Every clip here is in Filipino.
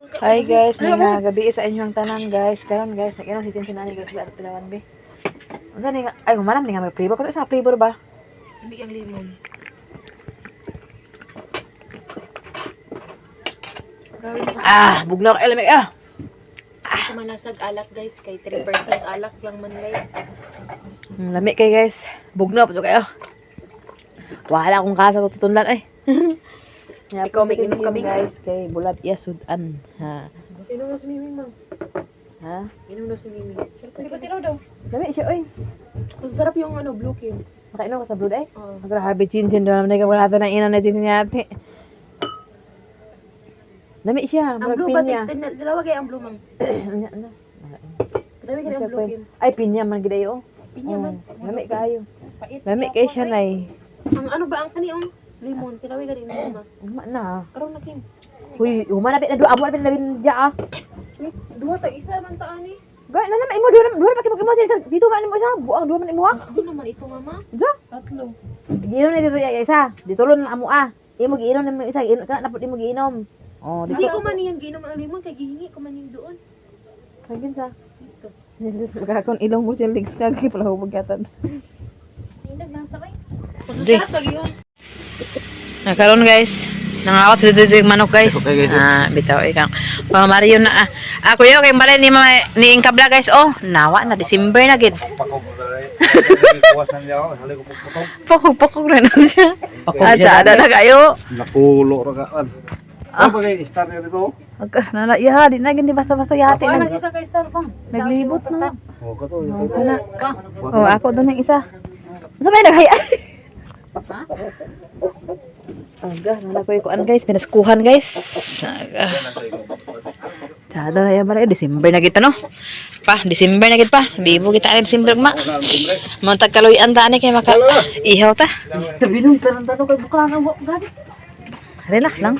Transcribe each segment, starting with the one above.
Hi guys, may nga gabi sa inyong tanan guys. Karon guys, nag-inom si Tintin ani guys ba tilawan be. Unsa ni nga ay humanam ni nga may flavor ko sa flavor ba? Hindi ang limon. Bugnaw ka element Kasi manasag alak guys, kay 3% alak lang man guys. Lami kay guys. Bugnaw pa kayo. Wala akong kasa tutunlan ay. Ikaw may inom kami guys kay bulat iya sudan. Ha. Inom na si Mimi mang. Ha? Inom na si Mimi. Hindi ba tiraw daw? Lami siya oy. Mas sarap yung Blue Kim. Makainom ka sa blood ay? Oo. Grabe Tintin daw naman wala ta nang inom na din niya ate. Lami siya, Ang murag blue ba? pinya. Dalawa kay ang blue mang. Ano? Dalawa kay ang Blue Kim. Ay pinya man gid ayo. Pinya man. Lami kayo. Pait. Lami kay siya nay. Ang ano ba ang kaniong limon? Tirawi ka rin mo. Uma na. Karon na Kim. Huy, umanapit na doon. Amo na rin dyan Duha ta isa man ta ani. Gaya na naman, imo dua pa mo dito man mo isa. Buang dua man imo ha. Di naman ito mama. Diyan. Tatlo. Giinom na dito ya isa. Dito lon amo Imo giinom na isa, kana napod imo giinom. Oh, Hindi dito. ko man niyang ginom ang limon kay gihingi ko man yung doon. Sagin sa. Dito. Jesus, magkakon ilong mo siya legs ka kay pala magatan. Indag nasa kay. Di. Masarap lagi yun. Nakaroon guys. Nangawat sa dito yung manok guys. Bitaw ikang. Mario na Ako yo kay balay ni Inkabla guys. Oh, nawa na December na gid. Pakog na siya. Ada na kayo. Napulo ra kaan. Ano ba kay start dito? Nana iya di na gindi basta-basta yati Ako na. na isa kay Star pa. Naglibot na. Oh, kato Ako na. Oh, ako doon yung isa. Sa may naghaya. Aga, nana ko ikuan guys, pinaskuhan guys. Aga. Sada na yan ba December na kita no? Pa, December na kita pa. Bibo kita rin December ma. Montag kaloyan ta ani kay maka ihaw ta. Binong tarantado kay bukla ng gani. Relax lang.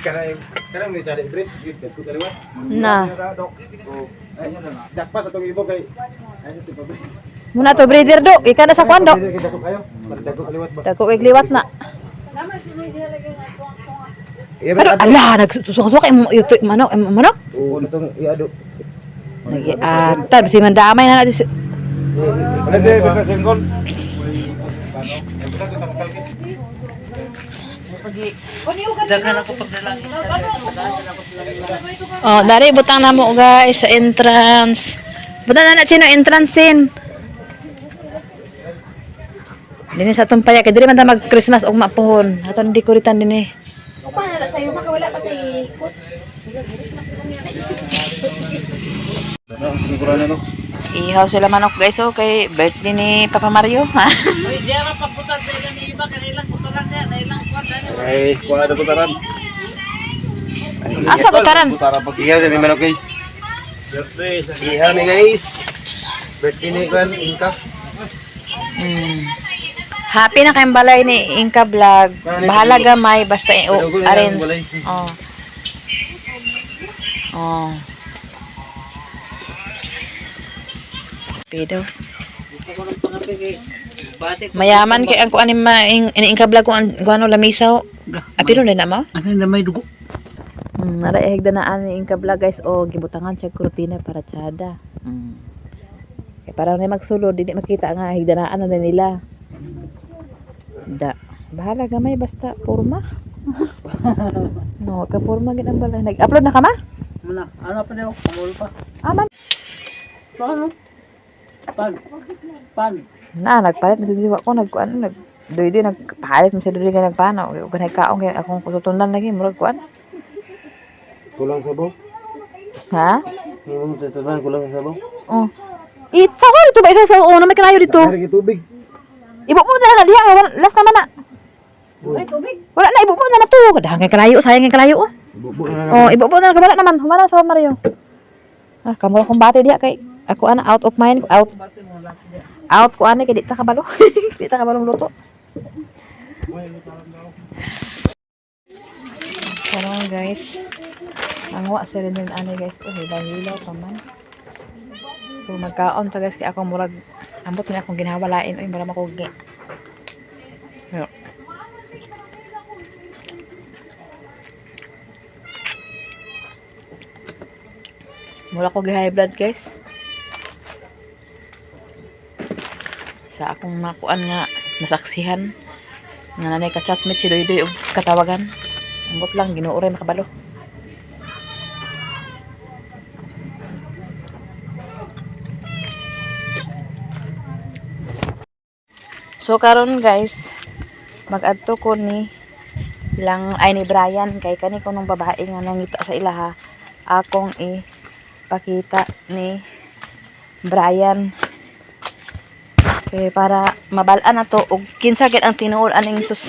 Kana may tari break, dito kaliwat. Na. Ayun na. Dapat atong ibo kay ayun to break. Muna to breeder do, ika na sa kwando. Dito kayo. Dagko kaliwat ba? Dako kay liwat na. Kado ala nagsusuka ito manok manok. Oo, natong iado. Nag-atab si mandamay na di. Ano de baka single? Oh, dari butang na mo guys sa entrance. Butang na sino entrance sin. Dini sa atong paya kay diri man ta mag Christmas ug mapuhon. Aton dekoritan dinhi. Upa na sayo maka wala pa kay ikot. Ihaw sila manok guys oh kay birthday ni Papa Mario. Uy, diara pagbutan sa ilang iba kanilang kutulan niya, ilang kwarta niya. Ay, kuha na putaran. Asa putaran? Putaran pag ihaw ni manok guys. Ihaw ni guys. Birthday ni kan Inka. Happy na kayong balay ni Inka Vlog. Bahala gamay basta arrange. Oh. Oh. Pido. Mayaman kay ang kuan ni Inka Vlog ko ano lamisaw. Apilo na mo? Ano na may dugo? Nara higdanaan ni Inka Vlog guys o gibutangan siya kurtina para tsada. Kay para na magsulod dili makita nga higdanaan na nila. Da. Bahala gamay basta porma. No, ka porma gid ang balay. Nag-upload na ka ma? Muna, ano pa daw? Pamul pa. Aman. Paano? Pan. Na nagpalit sa diwa ko nagkuan doy-doy nagpalit sa doy ka nagpano. Ug kaong kay akong tutunan lagi murag kuan. Kulang sabaw. Ha? Yung tutunan kulang sabaw. Oh. Itsa ko dito ba isa sa una may kanayo dito. Hari tubig. Ibo mo na diha last naman na. Ay, tubig. Wala na ibo mo na to. Kadang kanayo sayang ang kanayo. Bubo na. Oh, ibo mo na kabala naman. Humana sa Mario. Kamu akong bati diha kay ako ana out of mind, out ko ani kay di ta kabalo. Di ta kabalong luto. Pero guys, angwa sa rin yung ani guys. Oh, hilaw pa man. So magkaon ta guys kay akong murag ambot na akong ginhawalain oy mura makugi. Yo. Mula ko high blood guys. Sa akong makuan nga nasaksihan nga nanay ka chatmate si Doydoy og katawagan. Ambot lang Ginoo ray makabalo. So karon guys, mag-adto ko ni Brian kay kani ko nung babae nga nangita sa ilaha. Akong ipakita ni Brian para mabalaan na to og kinsa gid ang tinuod aning sus.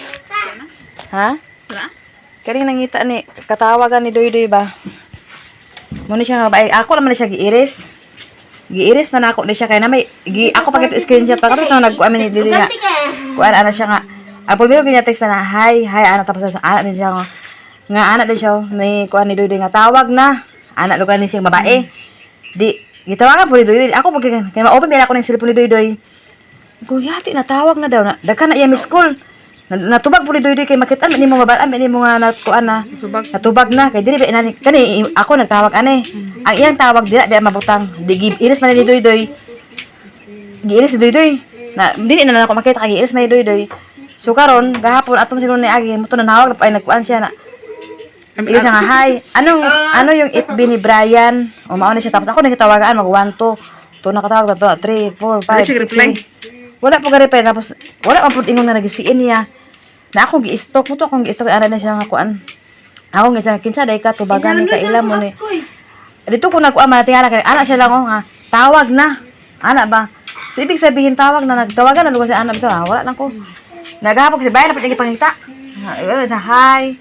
Ha? Wala? Kani nangita ni katawagan ni Doydoy ba? Mo ni siya nga babae. Ako naman siya giiris. Giiris na nako ni siya kay na may ako pagit screenshot pa kami to nagkuan ni dili nga. Kuan ana siya nga. Apol biro ginya text na hi ana tapos sa ana din siya nga ana din siya ni kuan ni Doydoy nga tawag na. Ana lugar ni siyang babae. Di gitawagan po ni Doydoy. Ako pag kay ma-open din ako ng cellphone ni Doydoy. Guyati na tawag na daw na. Daghan na iya miss call. Natubag po ni Doydoy kay makita ni mo mabalaan ni mo nga nakuan na. Natubag na kay dili ba inani kani ako nagtawag ani. Ang iyang tawag dila mabutang. Di giiris man ni Doydoy. Giiris ni Doydoy. Na dili na ako makita kay giiris man ni Doydoy. So karon gahapon atong sinuno ni Agi mo to nanawag ay nagkuan siya na. Iyo siya nga hi. Ano yung FB ni Brian? O mao na siya tapos ako nagtawagan mag 1 2 nakatawag na 3 4 5 6. Wala po reply tapos wala man pud ingon na nagisiin niya. Na ako gi-stalk mo to akong gi-stalk ara na siya nga kuan. Ako nga kinsa day ka tubagan ni kaila mo ni. Dito ko nagkuan matingala kay ana siya lang nga tawag na. Ana ba? So ibig sabihin tawag na nagtawagan na lugar sa ana bitaw. Wala lang ko. Nagahapon si Brian dapat yung ipangita. Hi.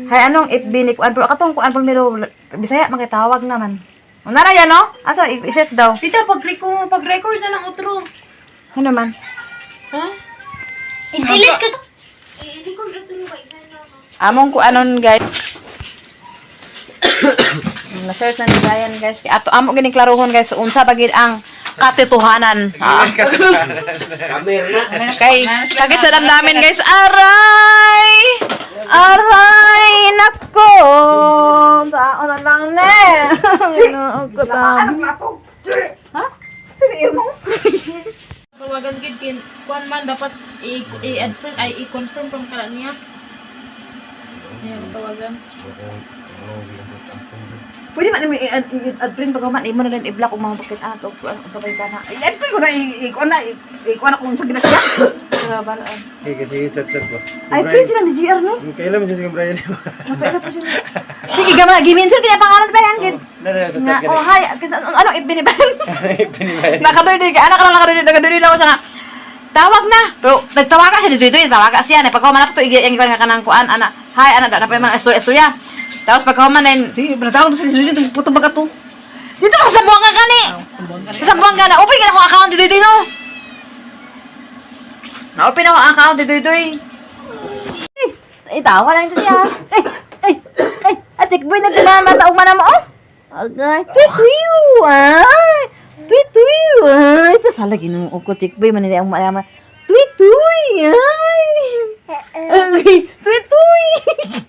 Hi anong FB ni kuan pero katong kuan pero Bisaya makitawag naman. Unara yan no? Asa i-search daw. Tita, pag-record na lang outro. Ano man? Ha? I-delete ko. Among ko anon guys. Na-search na ni Brian guys. Ato amo gining klarohon guys unsa bagid ang katotohanan. Kay sakit sa damdamin guys. Aray! Aray nako. Taon na lang ne. Ako ta. Ha? Sige mo. Tawagan gid kin kuan man dapat i-add friend ay i-confirm from kala niya. Ayan, tawagan. Pwede man naman i-add friend pag man imo na lang i-block kung mga bakit to sa baytana. I-add friend ko na i-kuan na kung sa ginasya. Balaan. Sige, chat ba? Ay, friend sila ni GR no? Kailan mo siya Brian? Napailan po siya. Sige, gama giminsan kaya pangalan ba yan kid? Sa chat. Oh, hi. Ano ibiniban? Ibiniban. Nakadoy anak lang nakadoy lang siya nga. Tawag na. Pero nagtawagan siya dito, tawagan siya. Pagkaman na to igi nga kanang kuan ana. Hi, ana na pa mga istorya. Tapos pagkaman na sige, natawag na sa dito puto baga to. Dito pa sa buwang ka kani. Sa buwang ka na. Open ka na akong account dito no. Na-open ako ang account dito. Ay, tawa lang ito siya. Ay, atikboy na tinamata og mana mo. Okay. Tuyo. Ay. Tuyo. Ay, ito sala ginuo ko tikboy man ni ang malama. Tuyo. Ay. Tuyo.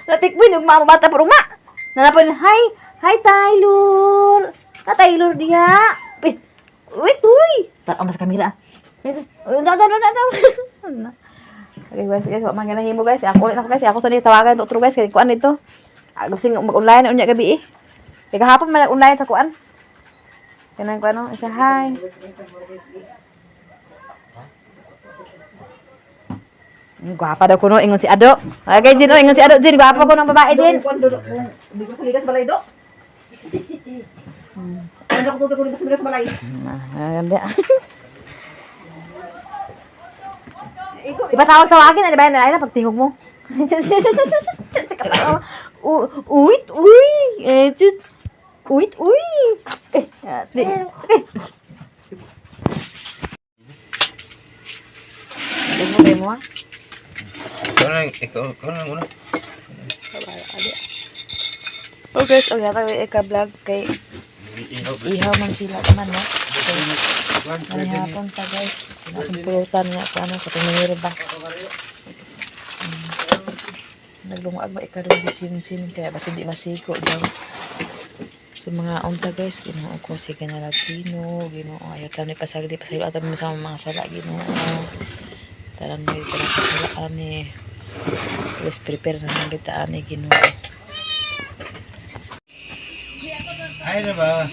Natikboy og mamabata pero ma. Nanapan, hi Taylor. Ka Taylor dia. Uy, tuy. Tao na sa kamera. Okay guys, wag man ganahimo guys. Ako ulit ako guys. Ako sa tawagan to guys kay kuan dito. Gusto mag-online unya gabi eh. Kay kahapon man nag-online sa kuan. Kanang kuan isa hi. Gwapa daw kuno ingon si Ado. Okay, Jin, ingon si Ado, Jin, gwapa ko ng babae din. Hindi ko saligas balay do. Ano ko tuto ko saligas balay. Ganda. Ipatawag-tawagin na ba yan? Ay na pagtingog mo. Uy. Uy. Sige mo ha. Ikaw lang muna. Oh guys, yata ika-vlog kay ihaw man sila naman no. Hapon pa guys. Pulutan niya ako ano, katumingiri ba? Naglungag ba ikaroon di chin-chin kaya basta di masiko daw. So mga unta guys, Ginoo ko sige na Latino, Ginoo ayo ta ni pasagdi ato mi sa mga sala Ginoo. Tanan mo ito sa sala ani. Let's prepare na ng kita ani Ginoo. Ay na ba?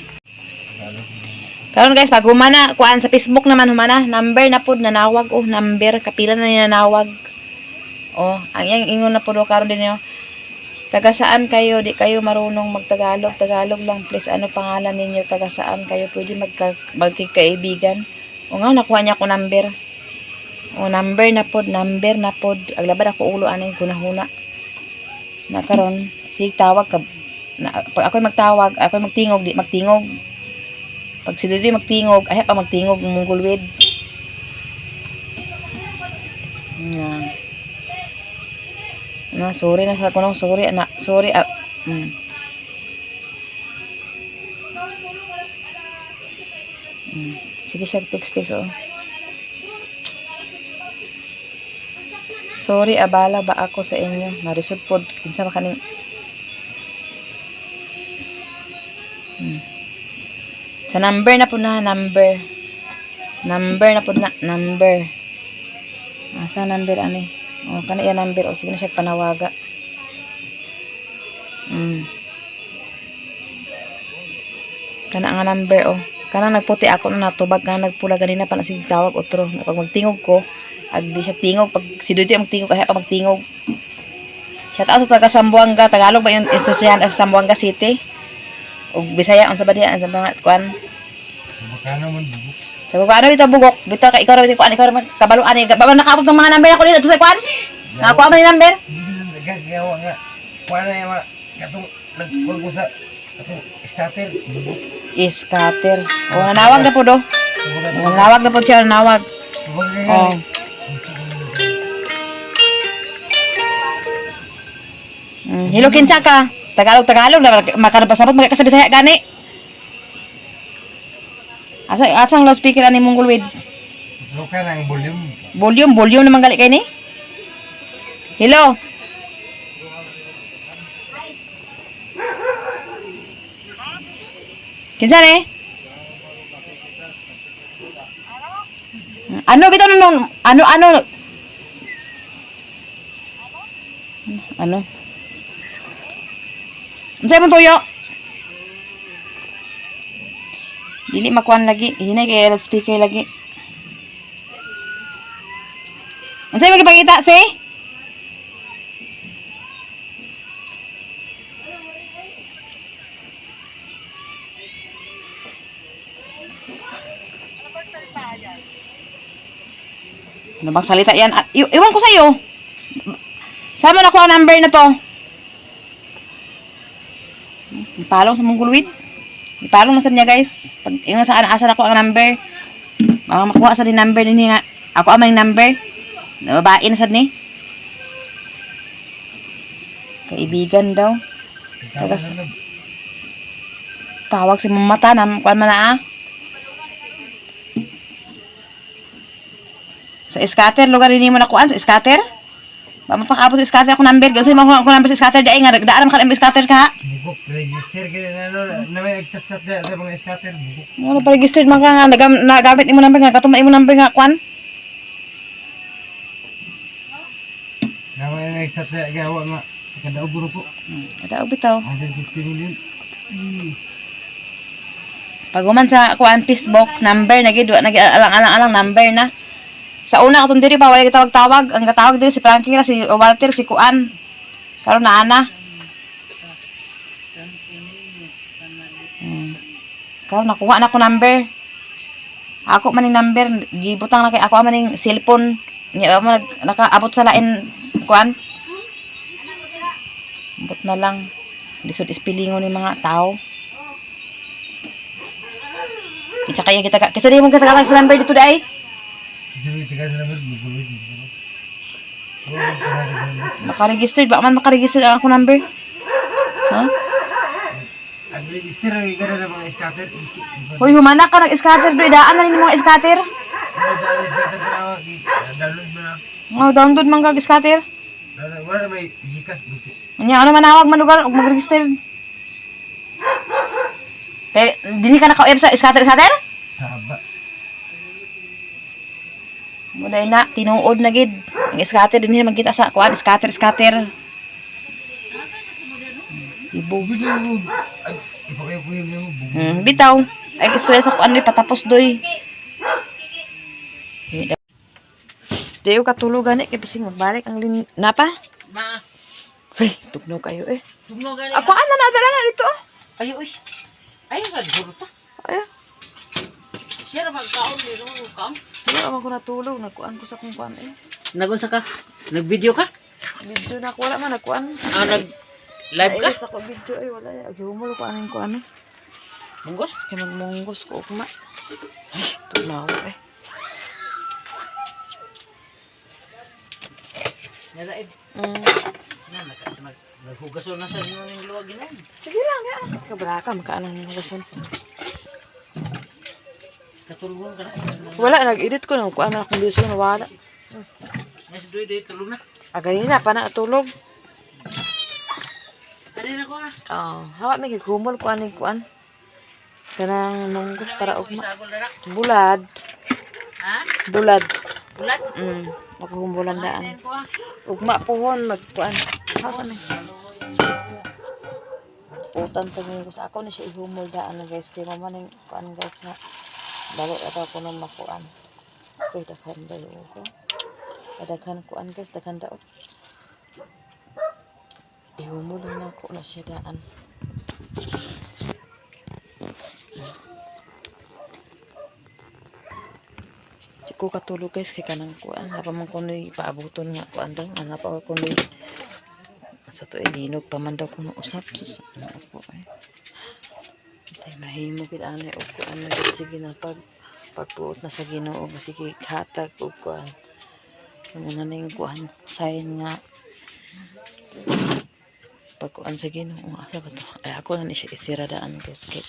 Karon guys, pag humana kuan sa Facebook naman humana, number na pud nanawag number kapila na ni nanawag. Ang yang ingon na pud karon din yo. Taga saan kayo? Di kayo marunong magtagalog. Tagalog lang please. Ano pangalan ninyo? Taga saan kayo? Pwede magkikaibigan. Nga, nakuha niya ako number. Number na pod. Aglabad ako ulo anay gunahuna. Na karon, sig tawag ka. Pag ako'y magtawag, ako'y magtingog, di magtingog. Pag sila di magtingog, ay pa magtingog munggulwid. Sorry na sa kunong sorry anak. Sorry. Sige siya text. Sorry abala ba ako sa inyo. Narisod pod kinsa makaning. Sa number na po na number. Asa number ani? Kana iya number sige na siya panawaga. Kana nga number Kana nagputi ako na natubag nga nagpula ganina pa na sig tawag otro. Pag magtingog ko, di siya tingog pag si Duty magtingog kaya pa magtingog. Shout out sa taga Sambuanga, Tagalog ba yung istoryan sa Sambuanga City? Og Bisaya unsa ba diya sa mga kuan? Bukana man bugok. Sa baba bitaw bugok, bitaw ka ikaw ra kuan ikaw ra kabalo ani, ba nakaabot ng mga number ako dito sa kuan? Nakakuha man ni number? Gagawa nga. Kuana ya ma katong nagkuan ko sa katong scatter bugok. Scatter. Nanawag na po do. Nanawag na po siya, nanawag. Hello kinsa ka? Tagalog makanapasabot magkasabisaya gani. Asang loudspeaker ani mong gulwid? Luka na ang volume. Volume naman gali kay ni. Hello. Kinsa ni? Ano bitaw nung ano? Unsay mo tuyo? Dili makuan lagi, hinay kay loudspeaker lagi. Unsay magipakita si? Ano bang salita yan? Iwan ko sa'yo. Sama na ko ang number na to. Ipalong sa mong gulwid. Ipalong na sa niya guys. Pag ingon saan asa na ko ang number. Makuha sa din number din nga. Ako ang may number. Nababain na sa ni. Kaibigan daw. Tawag si mamata na kuan man na Sa scatter, lugar rin mo na kuan sa scatter? Ba mapakabot sa scatter ako number. Kasi mo ako number sa scatter dai nga daan man ka scatter ka. Bugok register kaya na may chat-chat sa mga scatter bugok. Ano pa registered man ka nga nagamit imo number nga katong imo number nga kuan? Na may chat gawa nga kada uburo ko. Kada bitaw. 150 million. Pag human sa kuan Facebook number na gid alang number na. Sa una katong diri pa wala gitawag-tawag, ang gatawag diri si Frankie ra si Walter si Kuan. Karon na ana. Karon nakuha na ko number. Ako man ning number, gibutang na kay ako man ning cellphone. Nya mo nakaabot sa lain Kuan. Ambot na lang. Lisod ispilingon ni mga tao. Kitsa kaya kita kasi di mo kita sa number dito dai. Makaregistered ba man makaregister ang ako number? Ha? Register ay gara na mga scatter. Hoy humana ka nag scatter do daan na ni mga scatter. Download mo na. Download man kag scatter. Wala may Gcash dito. Nya ano manawag man lugar og mag-register. Kay dili ka naka-web sa scatter. Saba. Muna na tinuod na gid. Ang scatter din man kita sa kuan scatter. Ibo. Biglang ay ipakayo mo. Bitaw. Ay istorya sa kuan patapos doy. Diyo katulugan kay bising magbalik ang napa. Ma, Ay, tugnaw kayo eh. tugno gani. Ako ana nadala na dito. Ay, uy. Ay, nagburuta. Ay, Siya magkaon ni ro kam. wala man ko natulog, nagkuan ko sa kung kuan eh. Nagunsa ka? Nag-video ka? Video na ako wala man nagkuan. Nag-live ka? Nailis ako video ay wala ay agumol ko aning kuan. Munggos? Kay magmunggos ko ugma. Ay, tugnaw eh. Nalaib. Na, naghugason na sa inyo ng luwag yun. Sige lang ya. Kabraka makaanang hugason. Katulungan ka na. Wala nag-edit ko nang kuan na akong video na wala. Mas doy tulong na. Ganina pa na tulog. Kanina ko ah. Hawa may gigumol kuan ning kuan. Kanang munggos para ugma. Isagol na na. Bulad. Ha? Bulad. Ulat? Maghumbulan daan. Kanina ko ah. Ugma pohon magkuan. How's ni? Utan pa ko sa ako ni siya ihumol daan na guys. Kaya mama ning kuan guys nga. Balik ata ko nang makuan. Uy, daghan ba yun ko? Daghan kuan guys, daghan daot. Ihumol na ako na siya daan. Di ko katulog guys kay kanang kuan. Napa man ko ni paabuton nga kuan daw. Napa ko ni sa to linog pa man daw kuno usap sa ako ay. Tay mahimo gid ani og kuan na sige na pagbuot na sa Ginoo sige hatag og kuan. Muna ning kuan sign nga pagkuan sa Ginoo asa ba to? Ay ako na ni siya isiradaan guys kay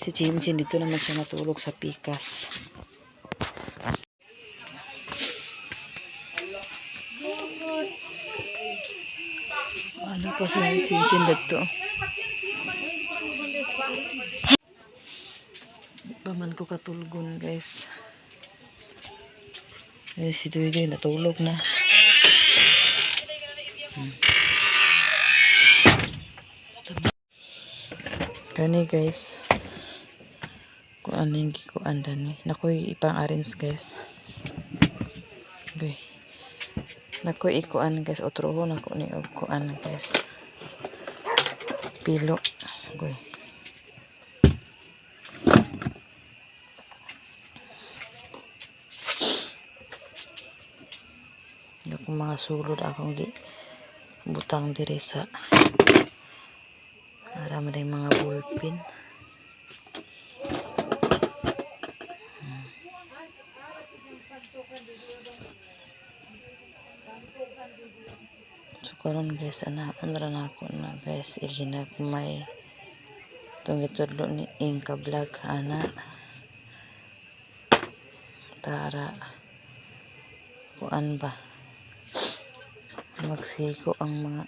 si Jimjin dito naman siya natulog sa pikas. Ano pa sa Jimjin dito? Di pa man ko katulgon guys. Eh, si Doy natulog na. Kani guys. Kuan ning kuan dani. Nakoy ipang-arrange guys. Okay. Nakoy ikuan guys otrohon ako ni og kuan guys. Pilo. Okay. Yung mga sulod akong butang diri sa para maday mga ballpen. So karon guys andra na ako na guys iginagmay tong gitudlo ni Inka Vlog ana tara kuan ba magsiko ang mga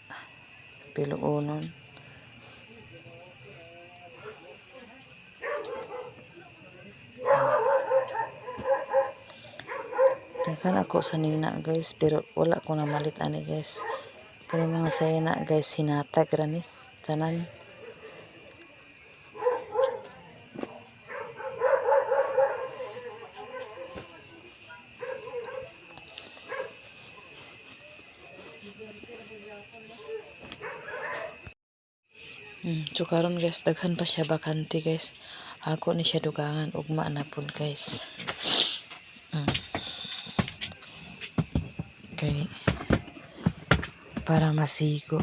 piluonon. Daghan ako sa nina guys pero wala ko na malit ani guys. Kani mga sayana guys sinatag ra ni tanan. So karon guys daghan pa siya bakante guys. Ako ni siya dugangan ugma na pud guys. Okay. Para masigo.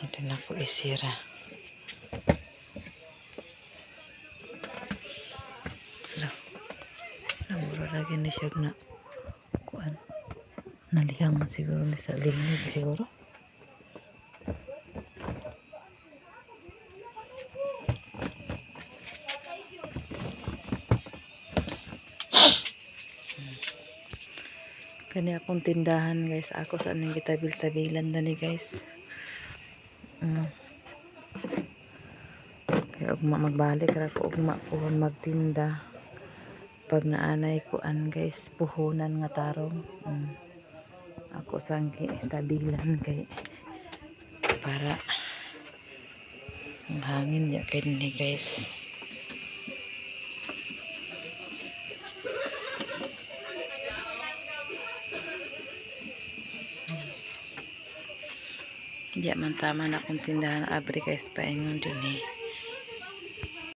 Ito na ko isira. Mura lagi na siya na kuan. Nalihang siguro ni sa linig siguro. Kani akong tindahan guys. Ako sa nang gitabil-tabilan dani guys. Kaya ugma magbalik ra ko ugma puhon magtinda. Pag naanay ko an guys puhunan nga tarong. Ako sangki tabilan kay para ang hangin ya kay ni guys. Di man tama na kung tindahan abri guys paingon din eh.